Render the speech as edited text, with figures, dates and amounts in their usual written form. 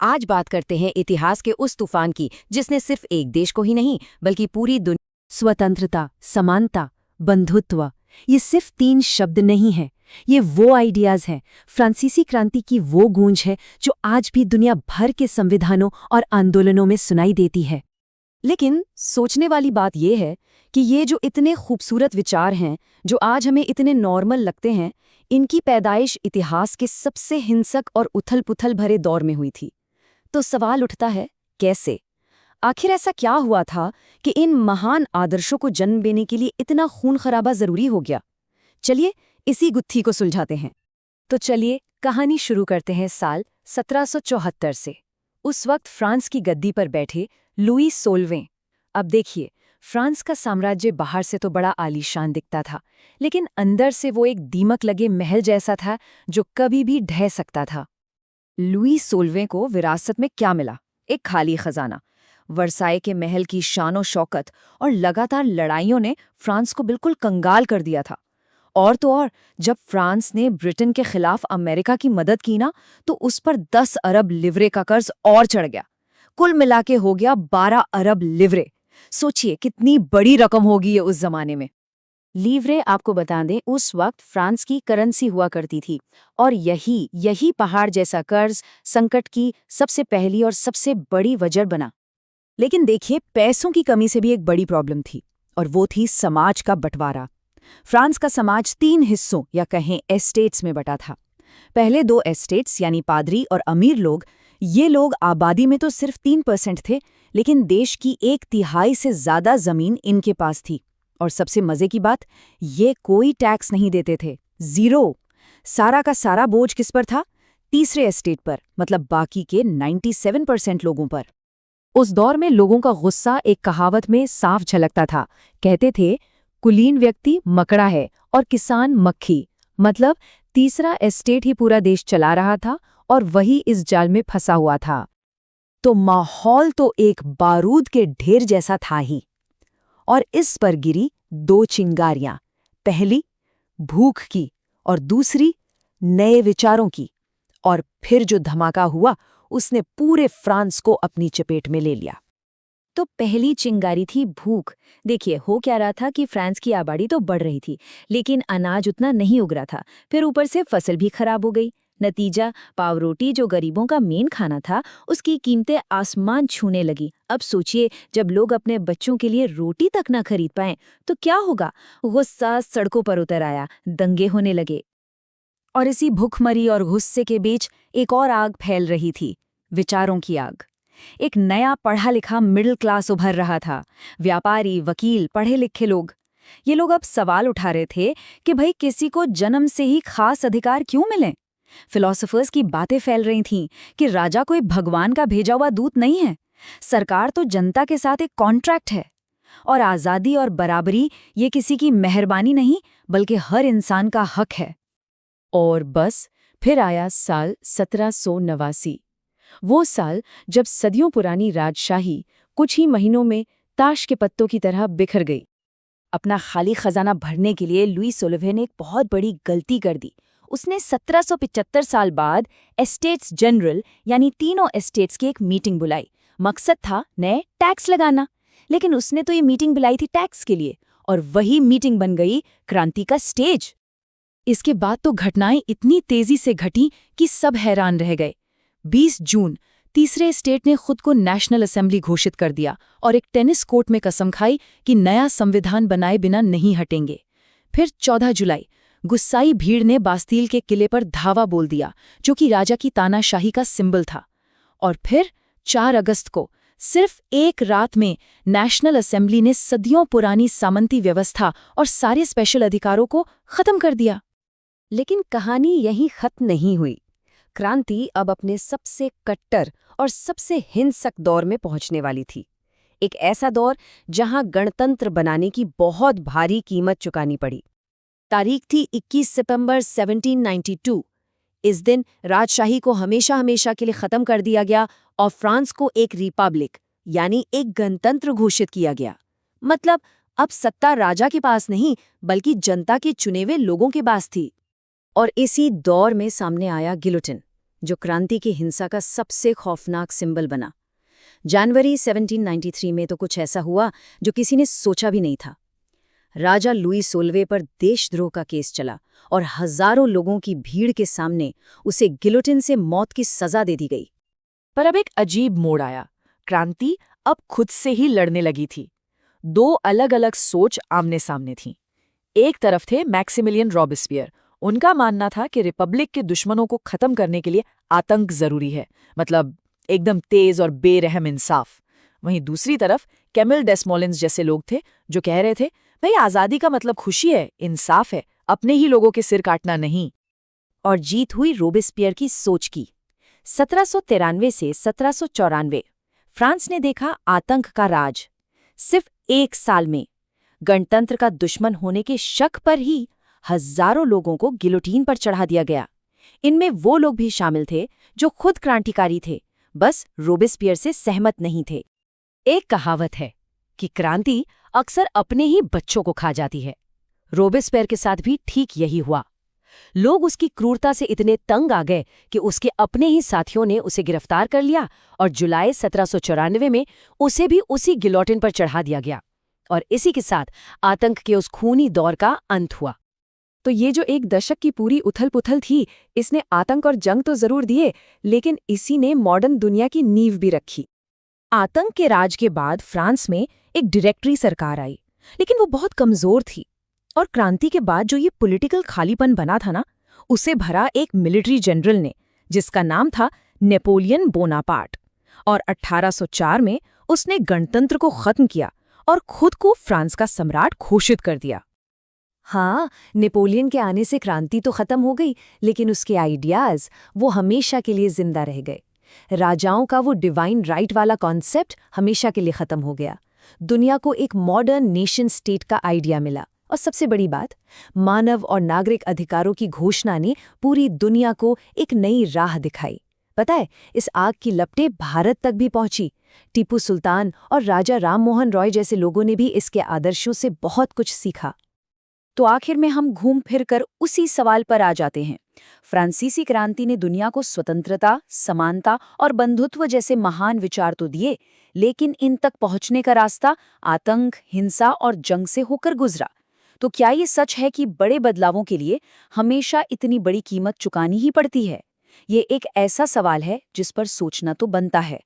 आज बात करते हैं इतिहास के उस तूफान की जिसने सिर्फ एक देश को ही नहीं बल्कि पूरी दुनिया। स्वतंत्रता, समानता, बंधुत्व, ये सिर्फ 3 शब्द नहीं हैं। ये वो आइडियाज हैं, फ्रांसीसी क्रांति की वो गूंज है जो आज भी दुनिया भर के संविधानों और आंदोलनों में सुनाई देती है। लेकिन सोचने वाली बात यह है कि ये जो इतने खूबसूरत विचार हैं, जो आज हमें इतने नॉर्मल लगते हैं, इनकी पैदाइश इतिहास के सबसे हिंसक और उथल-पुथल भरे दौर में हुई थी। तो सवाल उठता है, कैसे? आखिर ऐसा क्या हुआ था कि इन महान आदर्शों को जन्म देने के लिए इतना खून खराबा जरूरी हो गया? चलिए इसी गुत्थी को सुलझाते हैं। तो चलिए कहानी शुरू करते हैं साल 1774 से। उस वक्त फ्रांस की गद्दी पर बैठे लुई 16वें। अब देखिए, फ्रांस का साम्राज्य बाहर से तो बड़ा आलीशान दिखता था, लेकिन अंदर से वो एक दीमक लगे महल जैसा था जो कभी भी ढह सकता था। लुई 16वें को विरासत में क्या मिला? एक खाली खजाना। वर्साए के महल की शानो शौकत और लगातार लड़ाइयों ने फ्रांस को बिल्कुल कंगाल कर दिया था। और तो और, जब फ्रांस ने ब्रिटेन के खिलाफ अमेरिका की मदद की ना, तो उस पर 10 अरब लिवरे का कर्ज और चढ़ गया। कुल मिला के हो गया 12 अरब लिवरे। सोचिए कितनी बड़ी रकम होगी ये उस जमाने में। लीवरे, आपको बता दें, उस वक्त फ्रांस की करेंसी हुआ करती थी, और यही पहाड़ जैसा कर्ज संकट की सबसे पहली और सबसे बड़ी वजह बना। लेकिन देखिए, पैसों की कमी से भी एक बड़ी प्रॉब्लम थी, और वो थी समाज का बंटवारा। फ्रांस का समाज 3 हिस्सों या कहें एस्टेट्स में बटा था। पहले 2 एस्टेट्स यानी पादरी और अमीर लोग, ये लोग आबादी में तो सिर्फ 3% थे, लेकिन देश की 1/3 से ज्यादा जमीन इनके पास थी। और सबसे मजे की बात, ये कोई टैक्स नहीं देते थे, 0। सारा का सारा बोझ किस पर था? तीसरे एस्टेट पर, मतलब बाकी के 97% लोगों पर। उस दौर में लोगों का गुस्सा एक कहावत में साफ झलकता था। कहते थे, कुलीन व्यक्ति मकड़ा है और किसान मक्खी। मतलब तीसरा एस्टेट ही पूरा देश चला रहा था और वही इस जाल में फंसा हुआ था। तो माहौल तो एक बारूद के ढेर जैसा था ही। और इस पर गिरी 2 चिंगारियां, पहली भूख की और दूसरी नए विचारों की। और फिर जो धमाका हुआ, उसने पूरे फ्रांस को अपनी चपेट में ले लिया। तो पहली चिंगारी थी भूख। देखिए, हो क्या रहा था कि फ्रांस की आबादी तो बढ़ रही थी, लेकिन अनाज उतना नहीं उग रहा था। फिर ऊपर से फसल भी खराब हो गई। नतीजा, पावरोटी जो गरीबों का मेन खाना था, उसकी कीमतें आसमान छूने लगी। अब सोचिए, जब लोग अपने बच्चों के लिए रोटी तक ना खरीद पाएं, तो क्या होगा? गुस्सा सड़कों पर उतर आया, दंगे होने लगे। और इसी भूखमरी और गुस्से के बीच एक और आग फैल रही थी, विचारों की आग। एक नया पढ़ा लिखा मिडिल क्लास उभर रहा था। व्यापारी, वकील, पढ़े लिखे लोग। ये लोग अब सवाल उठा रहे थे कि भाई, किसी को जन्म से ही खास अधिकार क्यों मिले? फिलोसोफर्स की बातें फैल रही थीं कि राजा कोई भगवान का भेजा हुआ दूत नहीं है। सरकार तो जनता के साथ एक कॉन्ट्रैक्ट है। और आज़ादी और बराबरी, ये किसी की मेहरबानी नहीं, बल्कि हर इंसान का हक है। और बस फिर आया साल 1789। वो साल जब सदियों पुरानी राजशाही कुछ ही महीनों में ताश के पत्तों की तरह बिखर गई। अपना खाली खजाना भरने के लिए लुई 16वें ने एक बहुत बड़ी गलती कर दी। उसने 1775 साल बाद एस्टेट्स जनरल यानी तीनों एस्टेट्स की एक मीटिंग बुलाई। मकसद था नए टैक्स लगाना। लेकिन उसने तो ये मीटिंग बुलाई थी टैक्स के लिए, और वही मीटिंग बन गई क्रांति का स्टेज। इसके बाद तो घटनाएं इतनी तेजी से घटीं कि सब हैरान रह गए। 20 जून तीसरे स्टेट ने खुद को नेशनल असेंबली घोषित कर दिया और एक टेनिस कोर्ट में कसम खाई कि नया संविधान बनाए बिना नहीं हटेंगे। फिर 14 जुलाई गुस्साई भीड़ ने बास्तील के किले पर धावा बोल दिया, जो कि राजा की तानाशाही का सिंबल था। और फिर 4 अगस्त को, सिर्फ एक रात में, नेशनल असेंबली ने सदियों पुरानी सामंती व्यवस्था और सारे स्पेशल अधिकारों को खत्म कर दिया। लेकिन कहानी यहीं खत्म नहीं हुई। क्रांति अब अपने सबसे कट्टर और सबसे हिंसक दौर में पहुंचने वाली थी। एक ऐसा दौर जहां गणतंत्र बनाने की बहुत भारी कीमत चुकानी पड़ी। तारीख थी 21 सितंबर 1792। इस दिन राजशाही को हमेशा हमेशा के लिए खत्म कर दिया गया और फ्रांस को एक रिपब्लिक यानी एक गणतंत्र घोषित किया गया। मतलब अब सत्ता राजा के पास नहीं, बल्कि जनता के चुने हुए लोगों के पास थी। और इसी दौर में सामने आया गिलोटिन, जो क्रांति की हिंसा का सबसे खौफनाक सिंबल बना। जनवरी 1793 में तो कुछ ऐसा हुआ जो किसी ने सोचा भी नहीं था। राजा लुई 16वें पर देशद्रोह का केस चला और हजारों लोगों की भीड़ के सामने उसे गिलोटिन से मौत की सजा दे दी गई। पर अब एक अजीब मोड़ आया। क्रांति अब खुद से ही लड़ने लगी थी। दो अलग अलग सोच आमने सामने थीं। एक तरफ थे मैक्सिमिलियन रॉबेस्पियर। उनका मानना था कि रिपब्लिक के दुश्मनों को खत्म करने के लिए आतंक जरूरी है, मतलब एकदम तेज और बेरहम इंसाफ। वहीं दूसरी तरफ कैमिल डेस्मोलिन्स जैसे लोग थे जो कह रहे थे, भाई आज़ादी का मतलब खुशी है, इंसाफ है, अपने ही लोगों के सिर काटना नहीं। और जीत हुई रोबेस्पियर की सोच की। 1793 से 1794 फ्रांस ने देखा आतंक का राज। सिर्फ एक साल में गणतंत्र का दुश्मन होने के शक पर ही हजारों लोगों को गिलोटीन पर चढ़ा दिया गया। इनमें वो लोग भी शामिल थे जो खुद क्रांतिकारी थे, बस रोबेस्पियर से सहमत नहीं थे। एक कहावत है कि क्रांति अक्सर अपने ही बच्चों को खा जाती है। रोबेस्पियर के साथ भी ठीक यही हुआ। लोग उसकी क्रूरता से इतने तंग आ गए कि उसके अपने ही साथियों ने उसे गिरफ्तार कर लिया और जुलाई 1794 में उसे भी उसी गिलोटिन पर चढ़ा दिया गया। और इसी के साथ आतंक के उस खूनी दौर का अंत हुआ। तो ये जो एक दशक की पूरी उथल-पुथल थी, इसने आतंक और जंग तो जरूर दिए, लेकिन इसी ने मॉडर्न दुनिया की नींव भी रखी। आतंक के राज के बाद फ्रांस में एक डायरेक्टरी सरकार आई, लेकिन वो बहुत कमजोर थी। और क्रांति के बाद जो ये पॉलिटिकल खालीपन बना था ना, उसे भरा एक मिलिट्री जनरल ने, जिसका नाम था नेपोलियन बोनापार्ट। और 1804 में उसने गणतंत्र को खत्म किया और खुद को फ्रांस का सम्राट घोषित कर दिया। हाँ, नेपोलियन के आने से क्रांति तो खत्म हो गई, लेकिन उसके आइडियाज वो हमेशा के लिए जिंदा रह गए। राजाओं का वो डिवाइन राइट वाला कॉन्सेप्ट हमेशा के लिए खत्म हो गया। दुनिया को एक मॉडर्न नेशन स्टेट का आइडिया मिला। और सबसे बड़ी बात, मानव और नागरिक अधिकारों की घोषणा ने पूरी दुनिया को एक नई राह दिखाई। पता है, इस आग की लपटें भारत तक भी पहुंची। टीपू सुल्तान और राजा राम मोहन रॉय जैसे लोगों ने भी इसके आदर्शों से बहुत कुछ सीखा। तो आखिर में हम घूम फिर कर उसी सवाल पर आ जाते हैं। फ्रांसीसी क्रांति ने दुनिया को स्वतंत्रता, समानता और बंधुत्व जैसे महान विचार तो दिए, लेकिन इन तक पहुंचने का रास्ता आतंक, हिंसा और जंग से होकर गुजरा। तो क्या ये सच है कि बड़े बदलावों के लिए हमेशा इतनी बड़ी कीमत चुकानी ही पड़ती है? ये एक ऐसा सवाल है जिस पर सोचना तो बनता है।